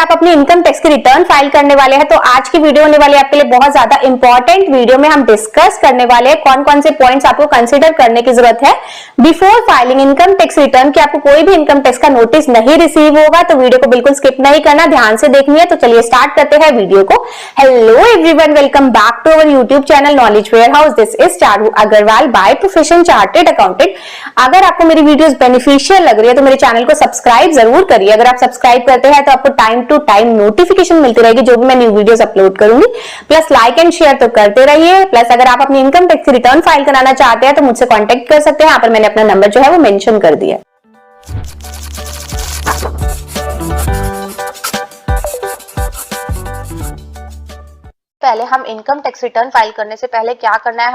आप अपनी income tax की रिटर्न फाइल करने वाले हैं तो आज की वीडियो होने वाली है आपके लिए बहुत ज्यादा इंपॉर्टेंट। वीडियो में हम डिस्कस करने वाले हैं कौन कौन से पॉइंट्स आपको कंसीडर करने की जरूरत है before filing income tax return. कि आपको कोई भी इनकम टैक्स का नोटिस नहीं रिसीव होगा तो वीडियो को बिल्कुल स्किप नहीं करना, ध्यान से देखनी है। तो चलिए स्टार्ट करते हैं वीडियो को। Hello everyone, welcome back to our YouTube channel knowledge warehouse. This is Charu Agarwal by profession chartered accountant. अगर आपको मेरी वीडियोस बेनिफिशियल लग रही है तो मेरे चैनल को सब्सक्राइब जरूर करिए। अगर आप सब्सक्राइब करते हैं तो आपको टाइम टू टाइम नोटिफिकेशन मिलती रहेगी जो भी मैं न्यू वीडियोस अपलोड करूंगी। प्लस लाइक एंड शेयर तो करते रहिए। प्लस अगर आप अपनी इनकम टैक्स रिटर्न फाइल कराना चाहते हैं तो मुझसे कांटेक्ट कर सकते हैं। यहाँ पर मैंने अपना नंबर जो है वो मेंशन कर दिया। पहले हम इनकम टैक्स रिटर्न फाइल करने से पहले क्या करना है,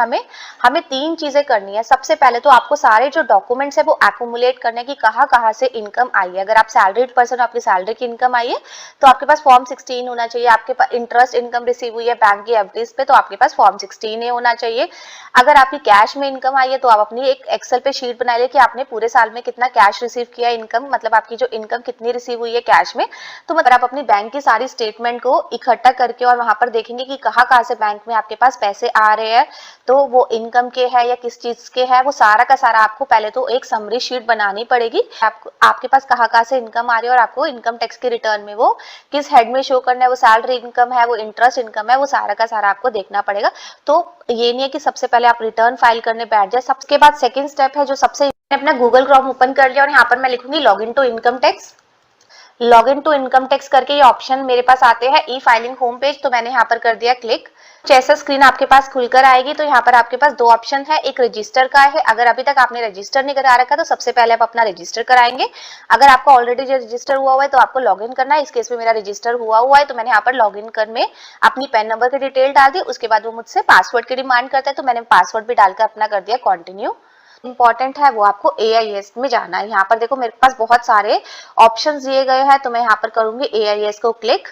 हमें तीन चीजें करनी है। सबसे पहले तो आपको सारे जो डॉक्यूमेंट्स है वो एक्यूमुलेट करने की कहाँ से इनकम आई है। अगर आप सैलरीड पर्सन हो, आपकी सैलरी की इनकम आई है तो आपके पास फॉर्म 16 होना चाहिए। आपके पास इंटरेस्ट इनकम रिसीव हुई है बैंक की एफडीज पे तो आपके पास फॉर्म 16 होना चाहिए। अगर आपकी कैश में इनकम आई है तो आप अपनी एक एक्सेल पे शीट बना लीजिए कि आपने पूरे साल में कितना कैश रिसीव किया इनकम, मतलब आपकी जो इनकम कितनी रिसीव हुई है कैश में। तो मतलब आप अपनी बैंक की सारी स्टेटमेंट को इकट्ठा करके और वहां पर देखेंगे कि कहाँ से बैंक में आपके पास पैसे आ रहे हैं, तो वो इनकम के है या किस चीज के है, वो सारा का सारा आपको पहले तो एक समरी शीट बनानी पड़ेगी। आपके पास कहाँ से इनकम आ रही है और आपको इनकम टैक्स के रिटर्न में वो किस हेड में शो करना है, वो सैलरी इनकम है, वो इंटरेस्ट इनकम है, वो सारा का सारा आपको देखना पड़ेगा। तो ये नहीं है कि सबसे पहले आप रिटर्न फाइल करने बैठ जाए। सबके बाद सेकेंड स्टेप है जो सबसे अपना गूगल क्रोम ओपन कर लिया और यहाँ पर मैं लिखूंगी log in to income tax. Log in to income tax करके ये ऑप्शन मेरे पास आते हैं ई फाइलिंग होम पेज, तो मैंने यहाँ पर कर दिया क्लिक। जैसा स्क्रीन आपके पास खुलकर आएगी तो यहाँ पर आपके पास दो ऑप्शन है, एक रजिस्टर का है। अगर अभी तक आपने रजिस्टर नहीं करा रखा तो सबसे पहले आप अपना रजिस्टर कराएंगे। अगर आपका ऑलरेडी रजिस्टर हुआ है तो आपको लॉग इन करना है। इस केस में मेरा रजिस्टर हुआ है तो मैंने यहाँ पर लॉग इन कर में अपनी पैन नंबर की डिटेल डाल दी। उसके बाद वो मुझसे पासवर्ड की डिमांड करता है तो मैंने पासवर्ड भी डालकर अपना कर दिया कंटिन्यू। इंपॉर्टेंट है वो आपको AIS में जाना है। यहाँ पर देखो मेरे पास बहुत सारे ऑप्शंस दिए गए हैं तो मैं यहाँ पर करूंगी AIS को क्लिक।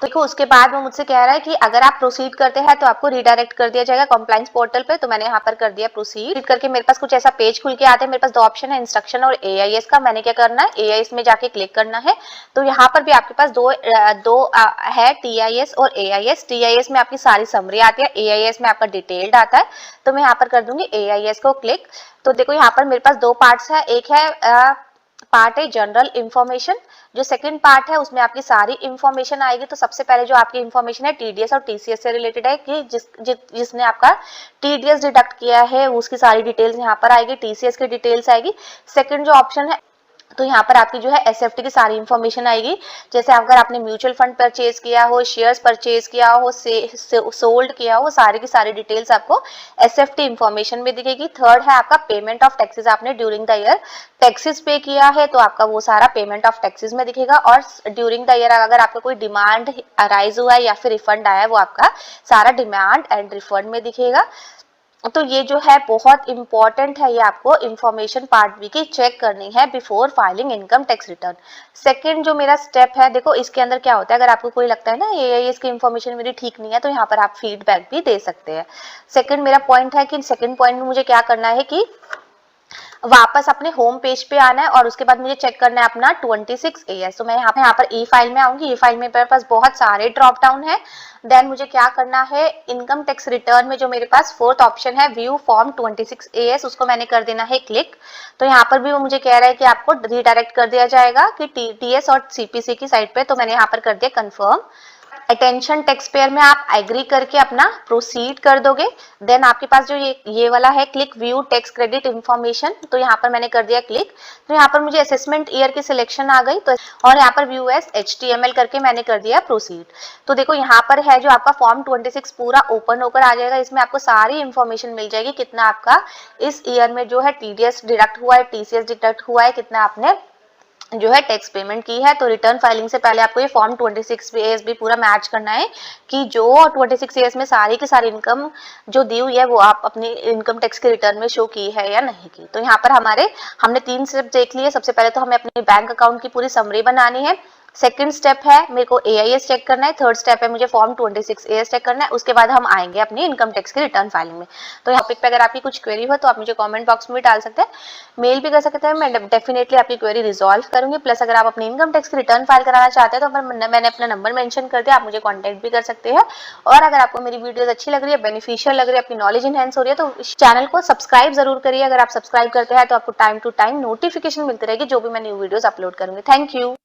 देखो उसके बाद वो मुझसे कह रहा है कि अगर आप प्रोसीड करते हैं तो आपको रिडायरेक्ट कर दिया जाएगा कंप्लायंस पोर्टल पे, तो मैंने यहाँ पर कर दिया प्रोसीड करके मेरे पास कुछ ऐसा पेज खुल के आते हैं। मेरे पास दो ऑप्शन है, इंस्ट्रक्शन और AIS का। मैंने क्या करना है, AIS में जाके क्लिक करना है। तो यहाँ पर भी आपके पास दो है, TIS और AIS। TIS में आपकी सारी समरी आती है, AIS में आपका डिटेल्ड आता है। तो मैं यहाँ पर कर दूंगी AIS को क्लिक। तो देखो यहाँ पर मेरे पास दो पार्ट्स है, एक है पार्ट है जनरल इंफॉर्मेशन, जो सेकंड पार्ट है उसमें आपकी सारी इंफॉर्मेशन आएगी। तो सबसे पहले जो आपकी इंफॉर्मेशन है TDS और TCS से रिलेटेड है कि जिसने आपका TDS डिडक्ट किया है उसकी सारी डिटेल्स यहाँ पर आएगी, TCS की डिटेल्स आएगी। सेकंड जो ऑप्शन है तो यहाँ पर आपकी जो है SFT की सारी इंफॉर्मेशन आएगी, जैसे अगर आपने म्यूचुअल फंड परचेज किया हो, शेयर्स परचेज किया हो, सोल्ड किया हो, सारी की सारी डिटेल्स आपको SFT इंफॉर्मेशन में दिखेगी। थर्ड है आपका पेमेंट ऑफ टैक्सेस, आपने ड्यूरिंग द ईयर टैक्सेस पे किया है तो आपका वो सारा पेमेंट ऑफ टैक्सेस में दिखेगा। और ड्यूरिंग द ईयर अगर आपका कोई डिमांड अराइज हुआ है या फिर रिफंड आया है वो आपका सारा डिमांड एंड रिफंड में दिखेगा। तो ये जो है बहुत इंपॉर्टेंट है, ये आपको इंफॉर्मेशन पार्ट भी की चेक करनी है before filing income tax return. Second जो मेरा स्टेप है, देखो इसके अंदर क्या होता है, अगर आपको कोई लगता है ना ये इसकी इंफॉर्मेशन मेरी ठीक नहीं है तो यहाँ पर आप फीडबैक भी दे सकते हैं। सेकंड मेरा पॉइंट है कि सेकंड पॉइंट में मुझे क्या करना है कि वापस अपने होम पेज पे आना है और उसके बाद मुझे चेक करना है अपना 26AS। तो मैं यहाँ पर ई फाइल में आऊंगी। ई फाइल में मेरे पास बहुत सारे ड्रॉप डाउन है। देन मुझे क्या करना है, इनकम टैक्स रिटर्न में जो मेरे पास फोर्थ ऑप्शन है व्यू फॉर्म 26AS, उसको मैंने कर देना है क्लिक। तो यहाँ पर भी वो मुझे कह रहा है कि आपको रिडायरेक्ट कर दिया जाएगा कि TS और CPC की साइट पे, तो मैंने यहाँ पर कर दिया कंफर्म। अटेंशन टैक्स पेयर में आप एग्री करके अपना प्रोसीड कर दोगे। देन आपके पास जो ये वाला है click view tax credit information, तो यहाँ पर मैंने कर दिया क्लिक। तो यहाँ पर मुझे असेसमेंट ईयर की सिलेक्शन आ गई, तो और यहाँ पर व्यू एस HTML करके मैंने कर दिया प्रोसीड। तो देखो यहाँ पर है जो आपका फॉर्म 26 पूरा ओपन होकर आ जाएगा। इसमें आपको सारी इंफॉर्मेशन मिल जाएगी, कितना आपका इस ईयर में जो है TDS डिडक्ट हुआ है, TCS डिडक्ट हुआ है, कितना आपने जो है टैक्स पेमेंट की है। तो रिटर्न फाइलिंग से पहले आपको ये फॉर्म 26AS भी पूरा मैच करना है कि जो 26AS में सारी की सारी इनकम जो दी हुई है वो आप अपनी इनकम टैक्स के रिटर्न में शो की है या नहीं की। तो यहाँ पर हमने तीन स्टेप देख लिए। सबसे पहले तो हमें अपने बैंक अकाउंट की पूरी समरी बनानी है, सेकंड स्टेप है मेरे को AIS चेक करना है, थर्ड स्टेप है मुझे फॉर्म 26 AS चेक करना है, उसके बाद हम आएंगे अपनी इनकम टैक्स की रिटर्न फाइलिंग में। तो यहाँ टॉपिक पे अगर आपकी कुछ क्वेरी हो तो आप मुझे कमेंट बॉक्स में भी डाल सकते हैं, मेल भी कर सकते हैं, मैं डेफिनेटली आपकी क्वेरी रिजॉल्व करूंगी। प्लस अगर आप अपनी इनकम टैक्स की रिटर्न फाइल कराना चाहते हैं तो मैंने अपना नंबर मेंशन कर दिया, आप मुझे कॉन्टेक्ट भी कर सकते हैं। और अगर आपको मेरी वीडियोस अच्छी लग रही है, बेनिफिशियल लग रही है, आपकी नॉलेज इनहेंस हो रही है तो इस चैनल को सब्सक्राइब जरूर करिए। अगर आप सब्सक्राइब करते हैं तो आपको टाइम टू टाइम नोटिफिकेशन मिलती रहेगी जो भी मैं न्यू वीडियोस अपलोड करूंगी। Thank you.